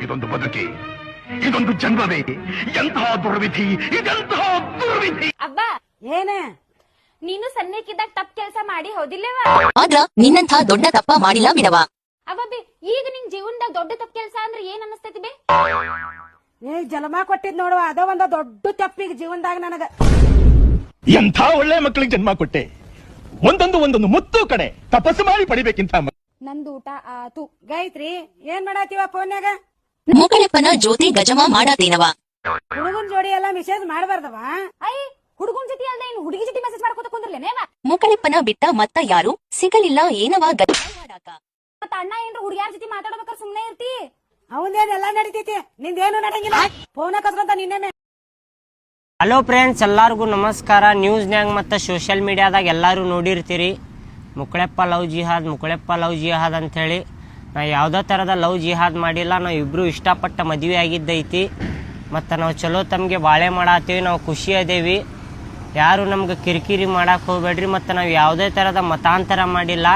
ಇದೊಂದು ಬದುಕಿ, ಇದೊಂದು ಜನ್ಮವೇ, ಎಂತಹ ದುರ್ವಿಧಿ, ಇದೆಂತಹ ದುರ್ವಿಧಿ. ಅಬ್ಬ ಏನ ನೀನು ಸಣ್ಣಕ್ಕಿದ್ದಾಗ ತಪ್ಪ ಕೆಲಸ ಮಾಡಿ ಹೋದಿಲ್ಲವ? ಆದ್ರ ನಿನ್ನಂಥ ದೊಡ್ಡ ತಪ್ಪ ಮಾಡಿಲ್ಲ ಬಿಡವ. ಅವಬ್ಬಿ ಈಗ ನಿನ್ ಜೀವನದಾಗ ದೊಡ್ಡ ತಪ್ಪ ಕೆಲಸ ಅಂದ್ರೆ ಏನ್ ಅನಸ್ತೈತಿ ಬೇ? ನೀ ಜನ್ಮ ಕೊಟ್ಟಿದ್ ನೋಡುವ, ಅದ ಒಂದ ದೊಡ್ಡ ತಪ್ಪಿಗೆ ಜೀವನದಾಗ ನನಗ. ಎಂಥ ಒಳ್ಳೆ ಮಕ್ಕಳಿಗೆ ಜನ್ಮ ಕೊಟ್ಟೆ. ಒಂದೊಂದು ಮುತ್ತು ಕಡೆ ತಪಸ್ಸು ಮಾಡಿ ಪಡಿಬೇಕಿಂತ. ನಂದು ಊಟ ಆತು. ಗಾಯತ್ರಿ ಏನ್ ಮಾಡಾತೀವ ಫೋನ್ಯಾಗ? ಮುಕಳೆಪ್ಪನ ಜ್ಯೋತಿ ಗಜಮ ಮಾಡತೇನವ. ಹುಡುಗನ್ ಜೋಡಿ ಎಲ್ಲಾ ಮೆಸೇಜ್ ಮಾಡಬಾರ್ದವ. ಐ ಹುಡುಗನ್ ಜೊತೆ ಅಲ್ದ ಇನ್ನು ಹುಡುಗಿ ಜೊತೆ ಮೆಸೇಜ್ ಮಾಡ್ಕೊತ ಕುಂದ್ರಲೇನೇವ? ಮುಕಳೆಪ್ಪನ ಬಿಟ್ಟ ಮತ್ತ ಯಾರು ಸಿಗಲಿಲ್ಲ ಏನವ ಗಜಮ ಮಾಡಾಕ. ಮತ್ತ ಅಣ್ಣ ಏನ್ರ ಹುಡುಗಿಯಾರ ಜೊತೆ ಮಾತಾಡ್ಬೇಕಾದ್ರೆ ಸುಮ್ನೆ ಇರ್ತಿ? ಅವಂದೇನೆಲ್ಲಾ ನಡೀತೈತಿ, ನಿಂದೇನು ನಡಂಗಿಲ್ಲ. ಫೋನ್ ಕಸ್ಕೊಂತ ನಿನ್ನೆ. ಹಲೋ ಫ್ರೆಂಡ್ಸ್, ಎಲ್ಲರಿಗೂ ನಮಸ್ಕಾರ. ನ್ಯೂಸ್ನ್ಯಾಗ ಮತ್ತು ಸೋಷಿಯಲ್ ಮೀಡಿಯಾದಾಗ ಎಲ್ಲರೂ ನೋಡಿರ್ತೀರಿ ಮುಕಳೆಪ್ಪ ಲವ್ ಜಿಹಾದ್ ಅಂಥೇಳಿ. ನಾವು ಯಾವುದೇ ಥರದ ಲವ್ ಜಿಹಾದ್ ಮಾಡಿಲ್ಲ. ನಾವು ಇಬ್ಬರು ಇಷ್ಟಪಟ್ಟ ಮದುವೆ ಆಗಿದ್ದೈತಿ. ಮತ್ತು ನಾವು ಚಲೋ ತಮಗೆ ಬಾಳೆ ಮಾಡತ್ತೀವಿ, ನಾವು ಖುಷಿ ಅದೇವಿ. ಯಾರು ನಮ್ಗೆ ಕಿರಿಕಿರಿ ಮಾಡಕ್ಕೆ ಹೋಗ್ಬೇಡ್ರಿ. ಮತ್ತು ನಾವು ಯಾವುದೇ ಥರದ ಮತಾಂತರ ಮಾಡಿಲ್ಲ.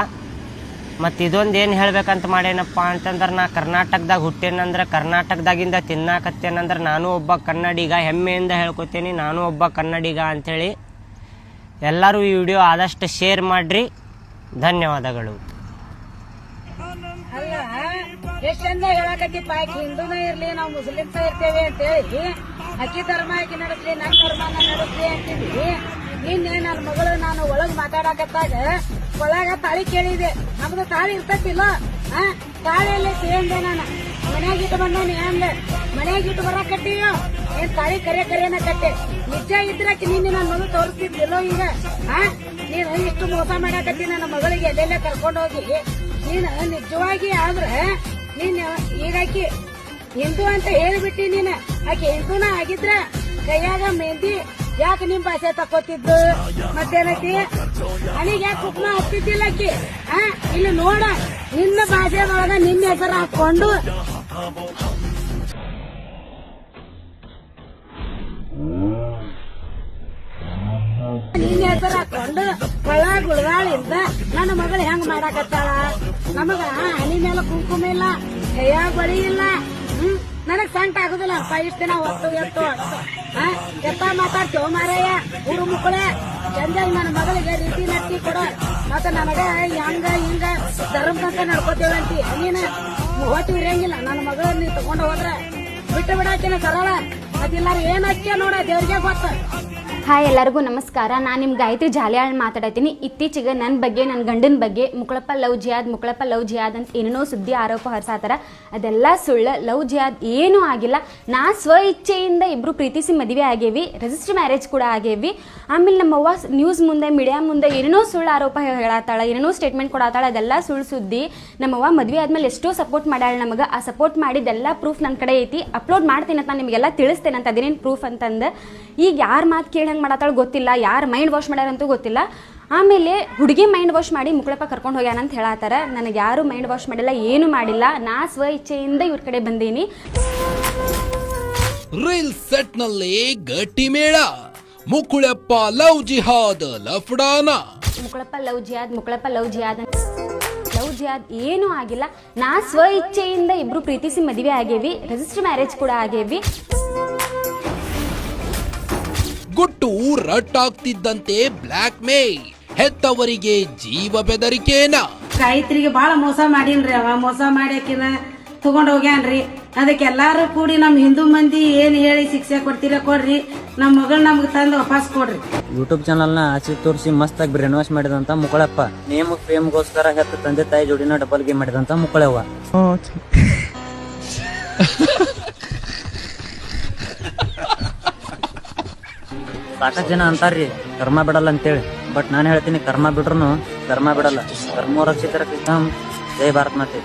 ಮತ್ತು ಇದೊಂದು ಏನು ಹೇಳ್ಬೇಕಂತ ಮಾಡೇನಪ್ಪ ಅಂತಂದ್ರೆ, ನಾ ಕರ್ನಾಟಕದಾಗ ಹುಟ್ಟೇನಂದ್ರೆ ಕರ್ನಾಟಕದಾಗಿಂದ ತಿನ್ನಾಕತ್ತೇನಂದ್ರೆ ನಾನು ಒಬ್ಬ ಕನ್ನಡಿಗ, ಹೆಮ್ಮೆಯಿಂದ ಹೇಳ್ಕೊತೀನಿ ನಾನು ಒಬ್ಬ ಕನ್ನಡಿಗ ಅಂಥೇಳಿ. ಎಲ್ಲರೂ ಈ ವಿಡಿಯೋ ಆದಷ್ಟು ಶೇರ್ ಮಾಡಿರಿ. ಧನ್ಯವಾದಗಳು. ಅಲ್ಲ ಎಷ್ಟ್ ಚಂದ ಹೇಳಕತ್ತಿಪ್ಪ, ಆಕಿ ಹಿಂದೂನ ಇರ್ಲಿ ನಾವು ಮುಸ್ಲಿಮ್ಸ ಇರ್ತೇವೆ ಅಂತ ಹೇಳಿ ಅಕ್ಕಿ ಧರ್ಮ ಆಕಿ ನಡೆಸ್ಲಿ, ನನ್ನ ಧರ್ಮನ ನಡೆಸ್ಲಿ ಅಂತಿದ್ವಿ. ನಿನ್ನೆ ನನ್ನ ಮಗಳು ನಾನು ಒಳಗ್ ಮಾತಾಡಕತ್ತಾಗ ಒಳಗ ತಾಳಿ ಕೇಳಿದೆ. ನಮ್ದು ತಾಳಿ ಇರ್ತತಿಲ್ಲ, ತಾಳಿಯಲ್ಲಿ ಸೇಂದೆ ನಾನು ಮನ್ಯಾಗ ಇಟ್ಟು ಬಂದಾನೆ ಅಂದೆ. ಮನ್ಯಾಗ ಇಟ್ಟು ಬರಕಟ್ಟಿಯೋ ಏನ್ ತಾಳಿ ಕರೆನ ಕಟ್ಟೆ. ನಿಜ ಇದ್ರಕ್ಕೆ ನಿನ್ನೆ ನನ್ನ ಮಗಳು ತೋರಿಸ್ತಿದ್ದಿಲ್ಲೋ ಈಗ? ನೀನು ಇಷ್ಟು ಮೋಸ ಮಾಡಕತ್ತಿ ನನ್ನ ಮಗಳಿಗೆ ಎಲ್ಲೆಲ್ಲ ಕರ್ಕೊಂಡು ಹೋಗಿ. ನೀನು ನಿಜವಾಗಿ ಆದ್ರೆ ನೀನ್ ಈಗಾಕಿ ಹಿಂದೂ ಅಂತ ಹೇಳಿಬಿಟ್ಟಿ. ನೀನು ಆಕೆ ಹಿಂದೂನ ಆಗಿದ್ರ ಕೈಯಾಗ ಮೆಹಂದಿ ಯಾಕೆ ನಿಮ್ ಭಾಷೆ ತಕೋತಿದ್ದು? ಮತ್ತೇನೈತಿ ಅನಿಗೆ ಯಾಕೆ ಕುಕ್ಮ ಹತ್ತಿದ್ದಿಲ್ಲ ಆಕಿ? ಇಲ್ಲಿ ನೋಡ, ನಿನ್ನ ಭಾಷೆ ಒಳಗ ನಿನ್ನ ಹೆಸರು ಹಾಕೊಂಡು ನಿನ್ನ ಹೆಸರು ಹಾಕೊಂಡು ಒಳ ಗುಳಗಾಳಿಂದ ನನ್ನ ಮಗಳು ಹೆಂಗ್ ಮಾಡಾಕತ್ತಾಳ? ನಮಗ ಹನಿ ಮೇಲೆ ಕುಂಕುಮ ಇಲ್ಲ, ಕೈಯಾಗ ಬಳಿ ಇಲ್ಲ. ನನಗ್ ಸಂಟ ಆಗುದಿಲ್ಲ. ಇಷ್ಟ ದಿನ ಹೊತ್ತು ಎತ್ತ ಮಾತಾಡ್ತೇವ ಮಾರಯ್ಯ. ಹುಡು ಮಕ್ಕಳೇ ಚಂದಾಗಿ ನನ್ನ ಮಗಳಿಗೆ ರೀತಿ ನಟ್ಟಿ ಕೊಡ. ಮತ್ತ ನನಗ ಹಂಗ ಹಿಂಗ ಧರ್ಮದಂತ ನಡ್ಕೋತೇವಂತಿ. ನೀನು ಹೊತ್ತು ಇರಂಗಿಲ್ಲ. ನನ್ನ ಮಗಳ ನೀ ತಗೊಂಡ ಹೋದ್ರ ಬಿಟ್ಟು ಬಿಡಾಕಿನ ಸರಳ. ಅದಿಲ್ಲಾರ ಏನ್ ಹಚ್ಚ ನೋಡ, ದೇವ್ರಿಗೆ ಗೊತ್ತ. ಹಾಯ್, ಎಲ್ಲರಿಗೂ ನಮಸ್ಕಾರ. ನಾನು ನಿಮ್ಮ ಗಾಯತ್ರಿ ಜಾಲಿಯಾಳ್ ಮಾತಾಡತ್ತೀನಿ. ಇತ್ತೀಚೆಗೆ ನನ್ನ ಬಗ್ಗೆ, ನನ್ನ ಗಂಡನ ಬಗ್ಗೆ ಮುಕಳಪ್ಪ ಲವ್ ಜಿಹಾದ್ ಅಂತ ಏನೇನೋ ಸುದ್ದಿ ಆರೋಪ ಹೊರಸಾತಾರ. ಅದೆಲ್ಲ ಸುಳ್ಳು. ಲವ್ ಜಿಹಾದ್ ಏನೂ ಆಗಿಲ್ಲ. ನಾ ಸ್ವ ಇಚ್ಛೆಯಿಂದ ಇಬ್ಬರು ಪ್ರೀತಿಸಿ ಮದುವೆ ಆಗೇವಿ, ರಿಜಿಸ್ಟರ್ ಮ್ಯಾರೇಜ್ ಕೂಡ ಆಗೇವಿ. ಆಮೇಲೆ ನಮ್ಮವ್ವ ನ್ಯೂಸ್ ಮುಂದೆ, ಮೀಡಿಯಾ ಮುಂದೆ ಏನೇನೋ ಸುಳ್ಳು ಆರೋಪ ಹೇಳತ್ತಾಳ, ಏನೇನೋ ಸ್ಟೇಟ್ಮೆಂಟ್ ಕೊಡತ್ತಾಳ. ಅದೆಲ್ಲ ಸುಳ್ಳು ಸುದ್ದಿ. ನಮ್ಮವ್ವ ಮದುವೆ ಆದ್ಮೇಲೆ ಎಷ್ಟೋ ಸಪೋರ್ಟ್ ಮಾಡ್ಯಾಳ ನಮಗೆ. ಆ ಸಪೋರ್ಟ್ ಮಾಡಿದ್ದೆಲ್ಲ ಪ್ರೂಫ್ ನನ್ನ ಕಡೆ ಐತಿ. ಅಪ್ಲೋಡ್ ಮಾಡ್ತೀನಿ ಅಂತ, ನಾನು ನಿಮಗೆಲ್ಲ ತಿಳಿಸ್ತೇನೆ ಅಂತ. ಅದೇನೇನು ಪ್ರೂಫ್ ಅಂತಂದು ಈಗ ಯಾರ ಮಾತು ಕೇಳಿ ಮಾಡತ್ತಾಳ ಗೊತ್ತಿಲ್ಲ, ಯಾರು ಮೈಂಡ್ ವಾಶ್ ಮಾಡ್ಯಾರಂತೂ ಗೊತ್ತಿಲ್ಲ. ಆಮೇಲೆ ಹುಡುಗಿ ಮೈಂಡ್ ವಾಶ್ ಮಾಡಿ ಮುಕಳಪ್ಪ ಕರ್ಕೊಂಡು ಹೋಗ್ಯಾನ ಅಂತ ಹೇಳತ್ತಾರ. ನನಗೆ ಯಾರು ಮೈಂಡ್ ವಾಶ್ ಮಾಡಿಲ್ಲ, ಏನು ಮಾಡಿಲ್ಲ. ನಾ ಸ್ವ ಇಚ್ಛೆಯಿಂದ ಇವ್ರ ಕಡೆ ಬಂದೀನಿ. ರೀಲ್ ಸೆಟ್ ನಲ್ಲಿ ಗಟ್ಟಿ ಮೇಳ. ಮುಕುಳಪ್ಪ ಲವ್ ಜಿಹಾದ್ ಲಫ್ಡಾನ. ಮುಕಳಪ್ಪ ಲವ್ ಜಿಹಾದ್ ಏನೂ ಆಗಿಲ್ಲ. ನಾ ಸ್ವ ಇಚ್ಛೆಯಿಂದ ಇಬ್ರು ಪ್ರೀತಿಸಿ ಮದುವೆ ಆಗೇವಿ, ರಿಜಿಸ್ಟರ್ ಮ್ಯಾರೇಜ್ ಕೂಡ ಆಗೇವಿ. ಗುಟ್ಟು ರಟ್ಟಾಗ್ತಿದ್ದಂತೆ ಬ್ಲಾಕ್ ಮೇಲ್, ಹೆತ್ತವರಿಗೆ ಜೀವ ಬೆದರಿಕೆನ. ಗಾಯತ್ರಿಗೆ ಬಾಳ ಮೋಸ ಮಾಡೀನ್ರಿ. ಅವ ಮೋಸ ಮಾಡ್ಯಾಕಿನ ತಗೊಂಡ್ ಹೋಗ್ಯಾನ್ರಿ. ಅದಕ್ಕೆ ಎಲ್ಲಾರು ಕೂಡಿ ನಮ್ ಹಿಂದೂ ಮಂದಿ ಏನ್ ಹೇಳಿ ಶಿಕ್ಷೆ ಕೊಡ್ತೀರ ಕೊಡ್ರಿ, ನಮ್ ಮಗಳ್ ನಮ್ಗೆ ತಂದು ವಾಪಸ್ ಕೊಡ್ರಿ. ಯೂಟ್ಯೂಬ್ ಚಾನಲ್ ನ ಆಚೆ ತೋರಿಸಿ ಮಸ್ತ್ ಆಗಿ ಬ್ರೇನ್ ವಾಶ್ ಮಾಡಿದಂತ ಮುಕಳಪ್ಪ, ನೇಮ್ ಫೇಮ್ಗೋಸ್ಕರ ಹೆತ್ತ ತಂದೆ ತಾಯಿ ಜೋಡಿನ ಡಬಲ್ ಗೇಮ್ ಮಾಡಿದಂತ ಮುಕಳವ್ವ. ಸಾಕಷ್ಟು ಜನ ಅಂತಾರ್ರಿ ಕರ್ಮ ಬಿಡಲ್ಲ ಅಂತೇಳಿ. ಬಟ್ ನಾನು ಹೇಳ್ತೀನಿ, ಕರ್ಮ ಬಿಡ್ರು ಕರ್ಮ ಬಿಡಲ್ಲ. ಕರ್ಮ ರಕ್ಷಿತರ ಜೈ ಭಾರತ್ ಮಾತೆ.